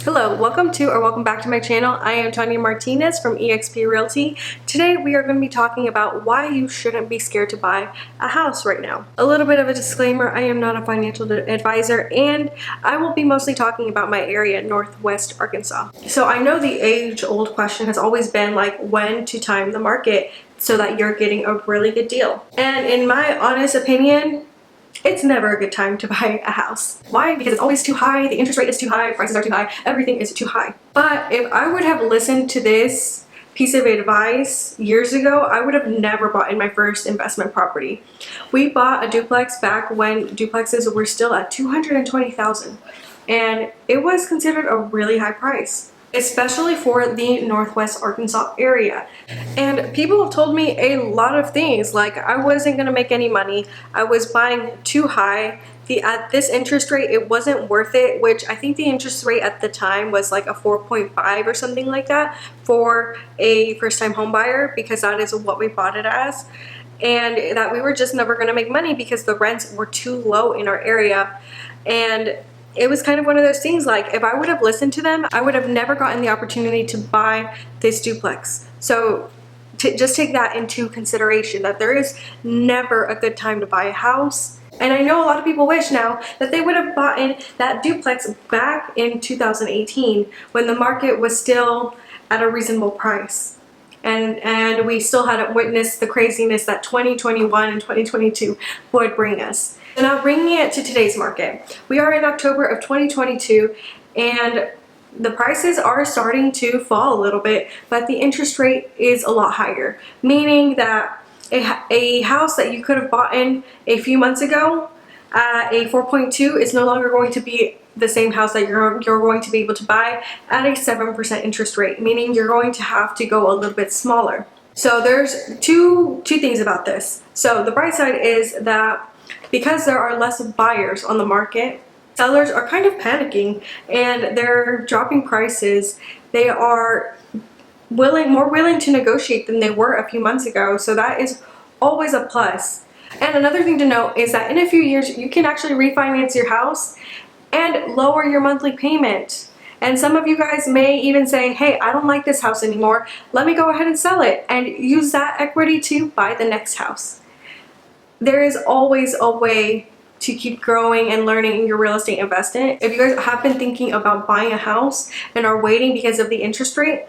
Hello, welcome back to my channel. I am Tanya Martinez from eXp Realty. Today we are going to be talking about why you shouldn't be scared to buy a house right now. A little bit of a disclaimer, I am not a financial advisor and I will be mostly talking about my area, Northwest Arkansas. So I know the age-old question has always been like when to time the market so that you're getting a really good deal. And in my honest opinion, it's never a good time to buy a house. Why? Because it's always too high, the interest rate is too high, prices are too high, everything is too high. But if I would have listened to this piece of advice years ago, I would have never bought in my first investment property. We bought a duplex back when duplexes were still at $220,000, and it was considered a really high price, especially for the Northwest Arkansas area. And people have told me a lot of things, like I wasn't gonna make any money, I was buying too high, at this interest rate it wasn't worth it, which I think the interest rate at the time was like a 4.5 or something like that for a first-time home buyer, because that is what we bought it as, and that we were just never gonna make money because the rents were too low in our area. And it was kind of one of those things, like if I would have listened to them, I would have never gotten the opportunity to buy this duplex. So just take that into consideration, that there is never a good time to buy a house. And I know a lot of people wish now that they would have bought in that duplex back in 2018 when the market was still at a reasonable price. And we still hadn't witnessed the craziness that 2021 and 2022 would bring us. So now bringing it to today's market, we are in October of 2022 and the prices are starting to fall a little bit, but the interest rate is a lot higher, meaning that a house that you could have bought in a few months ago at a 4.2 is no longer going to be the same house that you're going to be able to buy at a 7% interest rate, meaning you're going to have to go a little bit smaller. So there's two things about this. So the bright side is that because there are less buyers on the market, sellers are kind of panicking and they're dropping prices. They are more willing to negotiate than they were a few months ago, so that is always a plus. And another thing to note is that in a few years you can actually refinance your house and lower your monthly payment. And some of you guys may even say, hey, I don't like this house anymore, let me go ahead and sell it and use that equity to buy the next house. There is always a way to keep growing and learning in your real estate investment. If you guys have been thinking about buying a house and are waiting because of the interest rate,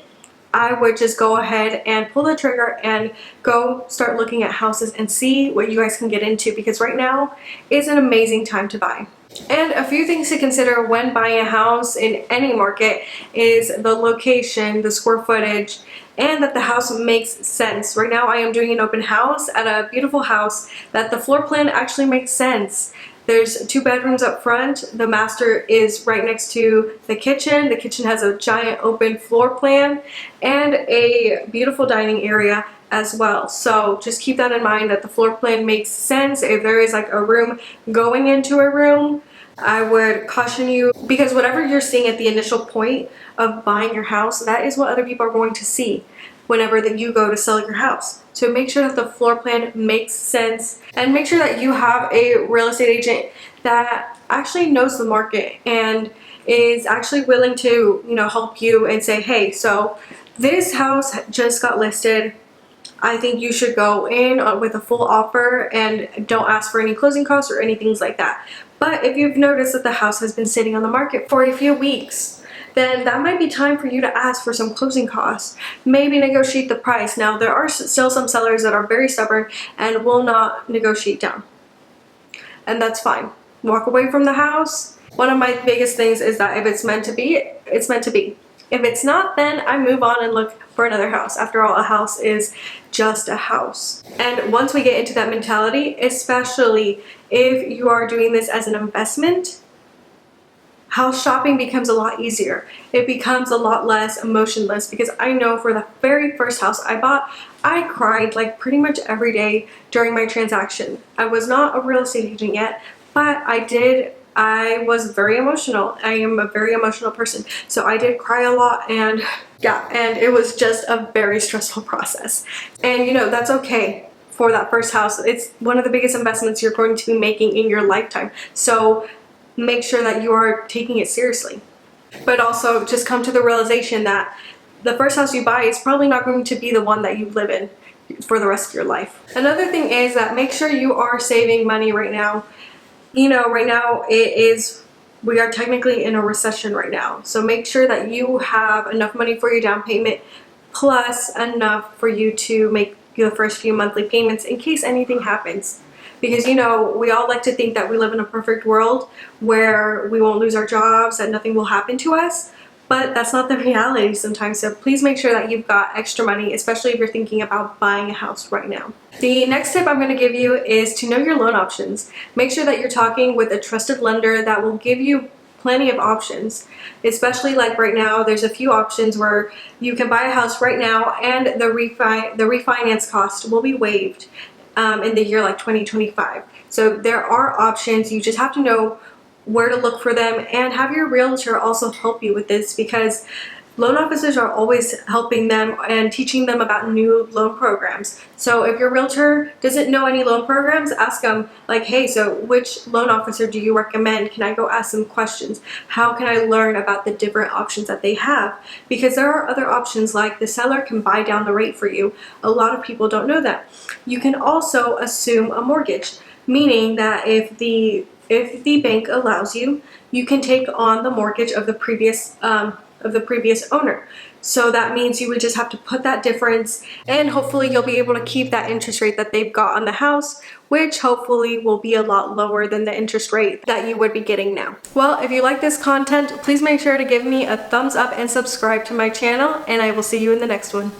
I would just go ahead and pull the trigger and go start looking at houses and see what you guys can get into, because right now is an amazing time to buy. And a few things to consider when buying a house in any market is the location, the square footage, and that the house makes sense. Right now I am doing an open house at a beautiful house that the floor plan actually makes sense. There's 2 bedrooms up front. The master is right next to the kitchen. The kitchen has a giant open floor plan and a beautiful dining area as well. So just keep that in mind, that the floor plan makes sense. If there is like a room going into a room, I would caution you, because whatever you're seeing at the initial point of buying your house, that is what other people are going to see whenever that you go to sell your house. So make sure that the floor plan makes sense, and make sure that you have a real estate agent that actually knows the market and is actually willing to, help you and say, hey, so this house just got listed. I think you should go in with a full offer and don't ask for any closing costs or anything like that. But if you've noticed that the house has been sitting on the market for a few weeks, then that might be time for you to ask for some closing costs. Maybe negotiate the price. Now, there are still some sellers that are very stubborn and will not negotiate down. And that's fine. Walk away from the house. One of my biggest things is that if it's meant to be, it's meant to be. If it's not, then I move on and look for another house. After all, a house is just a house. And once we get into that mentality, especially if you are doing this as an investment, house shopping becomes a lot easier. It becomes a lot less emotionless, because I know for the very first house I bought, I cried like pretty much every day during my transaction. I was not a real estate agent yet, but I was very emotional. I am a very emotional person. So I did cry a lot, and yeah, and it was just a very stressful process. And that's okay for that first house. It's one of the biggest investments you're going to be making in your lifetime. So make sure that you are taking it seriously. But also just come to the realization that the first house you buy is probably not going to be the one that you live in for the rest of your life. Another thing is that make sure you are saving money right now. You know, right now we are technically in a recession right now. So make sure that you have enough money for your down payment plus enough for you to make the first few monthly payments in case anything happens. Because, you know, we all like to think that we live in a perfect world where we won't lose our jobs, that nothing will happen to us. But that's not the reality sometimes. So please make sure that you've got extra money, especially if you're thinking about buying a house right now. The next tip I'm going to give you is to know your loan options. Make sure that you're talking with a trusted lender that will give you plenty of options, especially like right now there's a few options where you can buy a house right now and the refinance cost will be waived in the year like 2025. So there are options. You just have to know where to look for them and have your realtor also help you with this, because loan officers are always helping them and teaching them about new loan programs. So if your realtor doesn't know any loan programs, ask them like, hey, so which loan officer do you recommend? Can I go ask some questions? How can I learn about the different options that they have? Because there are other options like the seller can buy down the rate for you. A lot of people don't know that. You can also assume a mortgage, meaning that if the bank allows you, you can take on the mortgage of the previous owner. So that means you would just have to put that difference, and hopefully you'll be able to keep that interest rate that they've got on the house, which hopefully will be a lot lower than the interest rate that you would be getting now. Well, if you like this content, please make sure to give me a thumbs up and subscribe to my channel, and I will see you in the next one.